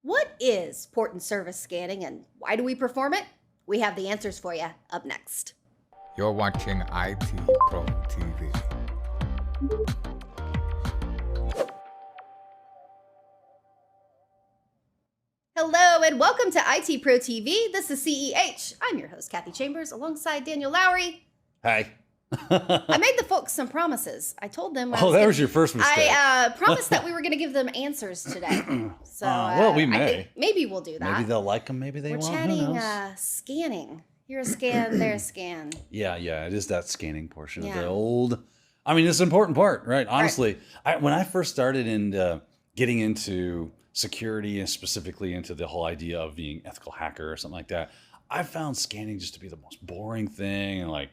What is port and service scanning and why do we perform it? We have the answers for you up next. You're watching IT Pro TV. Hello and welcome to IT Pro TV. This is CEH. I'm your host, Kathy Chambers, alongside Daniel Lowry. Hi. I made the folks some promises. I told them. That was your first mistake. I promised that we were going to give them answers today. So, well, we I may. think maybe we'll do that. Maybe they'll like them. Maybe they We're won't. Who chatting knows? scanning. Here a scan, there a scan. Yeah. It is that scanning portion of Yeah. the old. I mean, it's an important part, right? Honestly, when I first started in getting into security and specifically into the whole idea of being ethical hacker or something like that, I found scanning just to be the most boring thing, and like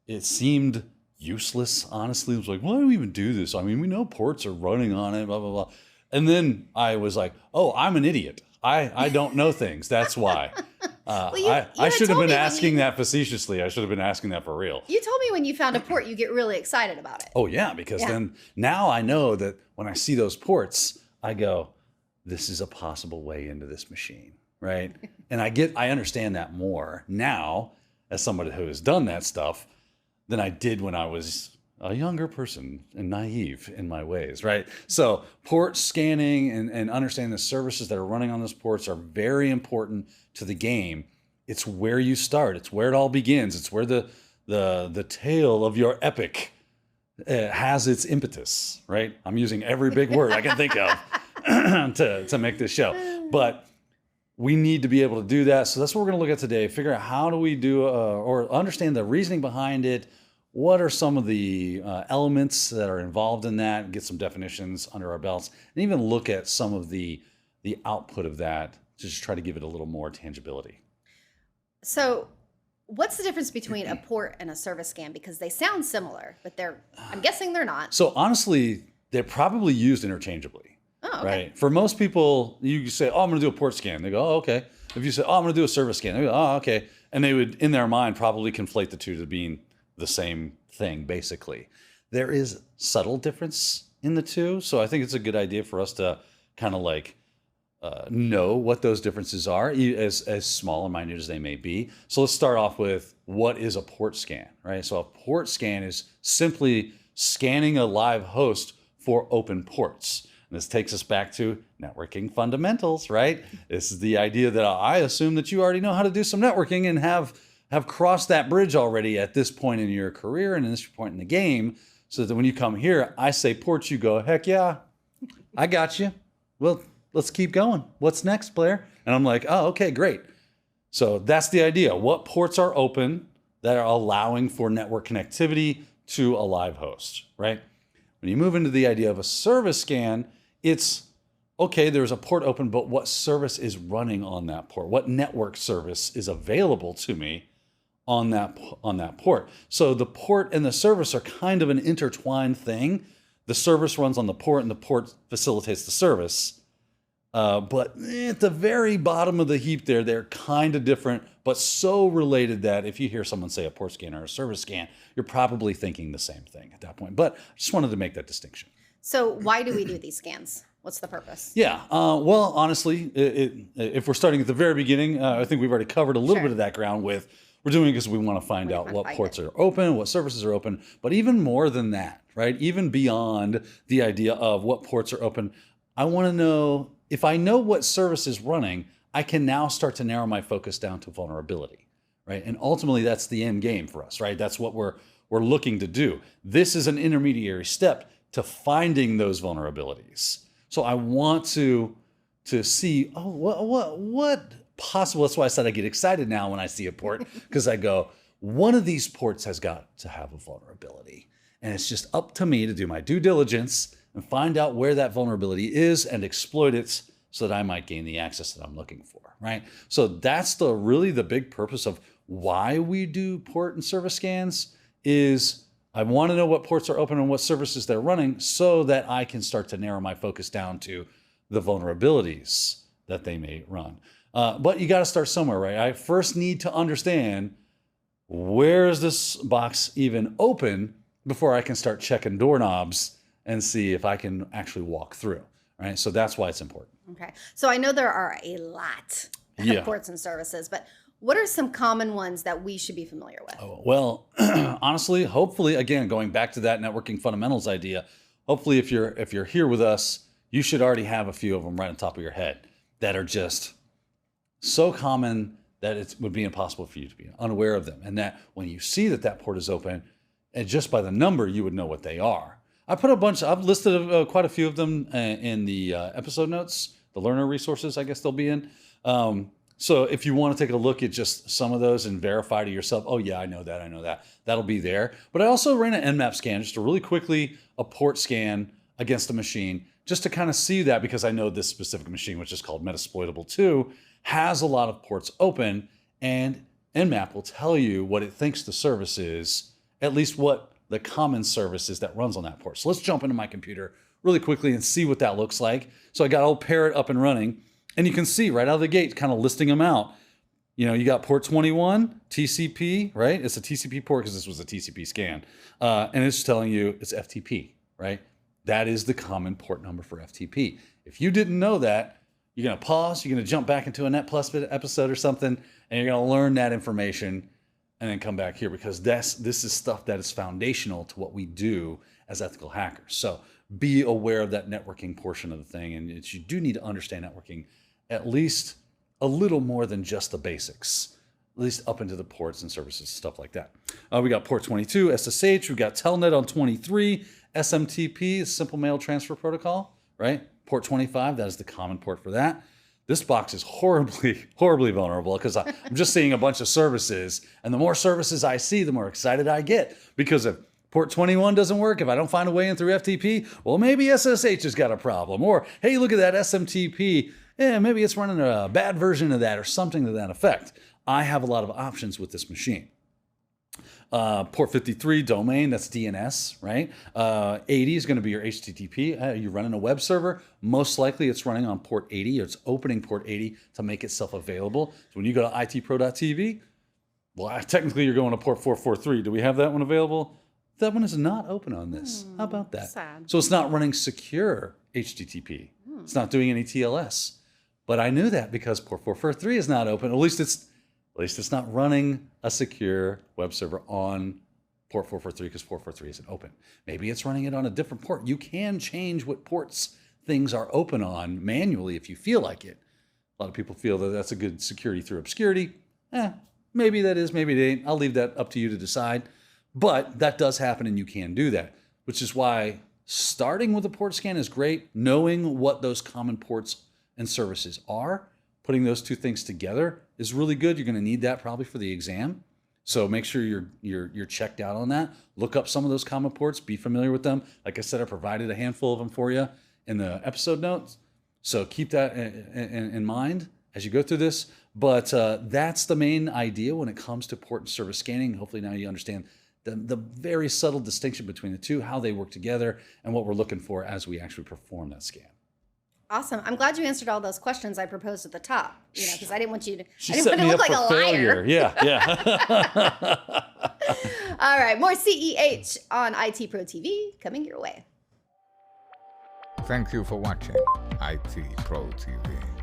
it seemed useless. Honestly, it was like, why do we even do this? I mean, we know ports are running on it, blah blah blah. And then I was like, oh, I'm an idiot. I don't know things. That's why. I should have been asking that facetiously. I should have been asking that for real. You told me when you found a port, you get really excited about it. Oh yeah, because then now I know that when I see those ports, I go, this is a possible way into this machine, right? And I understand that more now as somebody who has done that stuff than I did when I was a younger person and naive in my ways, right? So port scanning and understanding the services that are running on those ports are very important to the game. It's where you start. It's where it all begins. It's where the tale of your epic has its impetus, right? I'm using every big word I can think of to make this show. But we need to be able to do that. So that's what we're going to look at today. Figure out how do we do or understand the reasoning behind it. What are some of the elements that are involved in that? Get some definitions under our belts, and even look at some of the output of that to just try to give it a little more tangibility. So, what's the difference between a port and a service scan? Because they sound similar, but I'm guessing they're not. So honestly, they're probably used interchangeably. Oh, okay. Right. For most people, you say, "Oh, I'm going to do a port scan." They go, "Oh, okay." If you say, "Oh, I'm going to do a service scan," they go, "Oh, okay," and they would, in their mind, probably conflate the two to being the same thing, basically. There is subtle difference in the two. So I think it's a good idea for us to kind of like know what those differences are, as small and minute as they may be. So let's start off with what is a port scan, right? So a port scan is simply scanning a live host for open ports. And this takes us back to networking fundamentals, right? This is the idea that I assume that you already know how to do some networking and have crossed that bridge already at this point in your career and in this point in the game, so that when you come here, I say ports, you go, heck yeah, I got you. Well, let's keep going. What's next, player? And I'm like, oh, okay, great. So that's the idea. What ports are open that are allowing for network connectivity to a live host, right? When you move into the idea of a service scan, it's, okay, there's a port open, but what service is running on that port? What network service is available to me on that port? So the port and the service are kind of an intertwined thing. The service runs on the port and the port facilitates the service. But at the very bottom of the heap there, they're kind of different, but so related that if you hear someone say a port scan or a service scan, you're probably thinking the same thing at that point. But I just wanted to make that distinction. So, why do we do these scans? What's the purpose? Yeah. Well, honestly, if we're starting at the very beginning, I think we've already covered a little bit of that ground with, we're doing it because we want to find out what ports are open, what services are open, but even more than that, right? Even beyond the idea of what ports are open, I want to know, if I know what service is running, I can now start to narrow my focus down to vulnerability, right? And ultimately, that's the end game for us, right? That's what we're looking to do. This is an intermediary step to finding those vulnerabilities. So I want to see, oh, what possible. That's why I said I get excited now when I see a port, because I go, one of these ports has got to have a vulnerability. And it's just up to me to do my due diligence and find out where that vulnerability is and exploit it so that I might gain the access that I'm looking for, right? So that's really the big purpose of why we do port and service scans. Is I want to know what ports are open and what services they're running so that I can start to narrow my focus down to the vulnerabilities that they may run. But you got to start somewhere, right? I first need to understand, where is this box even open before I can start checking doorknobs and see if I can actually walk through. right? So that's why it's important. Okay. So I know there are a lot of Yeah. ports and services, but what are some common ones that we should be familiar with? Oh, well, honestly, hopefully, again, going back to that networking fundamentals idea, hopefully if you're here with us, you should already have a few of them right on top of your head that are just so common that it would be impossible for you to be unaware of them. And that when you see that port is open, and just by the number, you would know what they are. I've listed quite a few of them in the episode notes, the learner resources, I guess they'll be in. So if you want to take a look at just some of those and verify to yourself, oh yeah, I know that, that'll be there. But I also ran an Nmap scan, just to really quickly a port scan against a machine, just to kind of see that, because I know this specific machine, which is called Metasploitable 2, has a lot of ports open, and Nmap will tell you what it thinks the service is, at least what the common service is that runs on that port. So let's jump into my computer really quickly and see what that looks like. So I got old Parrot up and running, and you can see right out of the gate, kind of listing them out. You know, you got port 21, TCP, right? It's a TCP port because this was a TCP scan. And it's telling you it's FTP, right? That is the common port number for FTP. If you didn't know that, you're going to pause, you're going to jump back into a Net Plus episode or something, and you're going to learn that information and then come back here, because this is stuff that is foundational to what we do as ethical hackers. So be aware of that networking portion of the thing, and you do need to understand networking at least a little more than just the basics, at least up into the ports and services, stuff like that. We got port 22, SSH, we got Telnet on 23, SMTP, Simple Mail Transfer Protocol, right? Port 25, that is the common port for that. This box is horribly, horribly vulnerable, because I'm just seeing a bunch of services, and the more services I see, the more excited I get, because if port 21 doesn't work, if I don't find a way in through FTP, well, maybe SSH has got a problem. Or, hey, look at that SMTP. Yeah, maybe it's running a bad version of that or something to that effect. I have a lot of options with this machine. Port 53, domain, that's DNS, right? 80 is going to be your HTTP. You're running a web server. Most likely it's running on port 80, or it's opening port 80 to make itself available. So when you go to itpro.tv, well, technically you're going to port 443. Do we have that one available? That one is not open on this. How about that? Sad. So it's not running secure HTTP. It's not doing any TLS. But I knew that because port 443 is not open. At least it's not running a secure web server on port 443, because port 443 isn't open. Maybe it's running it on a different port. You can change what ports things are open on manually if you feel like it. A lot of people feel that that's a good security through obscurity. Maybe that is, maybe it ain't. I'll leave that up to you to decide. But that does happen, and you can do that, which is why starting with a port scan is great. Knowing what those common ports and services are, putting those two things together is really good. You're going to need that probably for the exam. So make sure you're checked out on that. Look up some of those common ports, be familiar with them. Like I said, I provided a handful of them for you in the episode notes. So keep that in mind as you go through this. But that's the main idea when it comes to port and service scanning. Hopefully now you understand the very subtle distinction between the two, how they work together, and what we're looking for as we actually perform that scan. Awesome. I'm glad you answered all those questions I proposed at the top, because I didn't want you to, She I didn't set want to me look up like a for liar. failure. Yeah. All right. More CEH on IT Pro TV coming your way. Thank you for watching IT Pro TV.